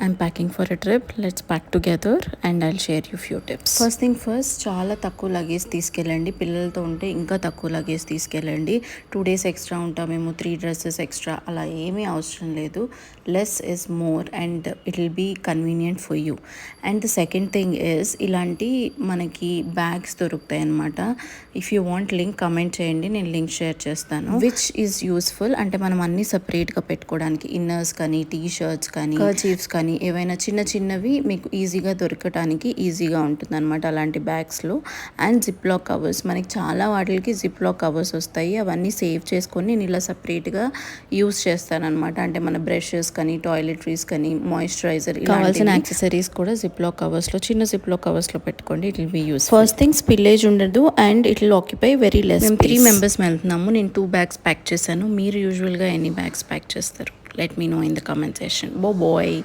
I'm packing for a trip. Let's pack together and I'll share you few tips. First thing first, చాలా తక్కువ luggage తీసుకెళ్ళండి. పిల్లలతో ఉంటే ఇంకా తక్కువ లగేజ్ తీసుకెళ్ళండి. 2 days ఎక్స్ట్రా ఉంటామేమో, 3 dresses ఎక్స్ట్రా, అలా ఏమీ అవసరం లేదు. Less is more and it will be convenient for you. And the second thing is, ఇలాంటి మనకి బ్యాగ్స్ దొరుకుతాయి అన్నమాట. If you want link comment చేయండి, నేను లింక్ షేర్ చేస్తాను. విచ్ ఈజ్ యూస్ఫుల్ అంటే మనం అన్ని సపరేట్గా పెట్టుకోవడానికి, ఇన్నర్స్ కానీ, టీ షర్ట్స్ కానీ, కర్చీఫ్స్ కానీ, ఏవైనా చిన్న చిన్నవి మీకు ఈజీగా దొరకటానికి ఈజీగా ఉంటుంది అనమాట అలాంటి బ్యాగ్స్లో. అండ్ జిప్ లాక్ కవర్స్, మనకి చాలా వాటికి జిప్ లాక్ కవర్స్ వస్తాయి. అవన్నీ సేవ్ చేసుకొని నేను ఇలా సపరేట్గా యూస్ చేస్తానమాట. అంటే మన బ్రషెస్ కానీ, టాయిలెటరీస్ కానీ, మాయిశ్చరైజర్, కావాల్సిన యాక్సెసరీస్ కూడా జిప్ లాక్ కవర్స్లో, చిన్న జిప్ లాక్ కవర్స్లో పెట్టుకోండి. It will be use. First thing, spillage ఉండదు and it will occupy very less. మేము 3 members వెళ్తున్నాము. నేను 2 bags ప్యాక్ చేశాను. మీరు యూజువల్గా ఎన్ని బ్యాగ్స్ ప్యాక్ చేస్తారు? Let me know in the comment section. Bye bye.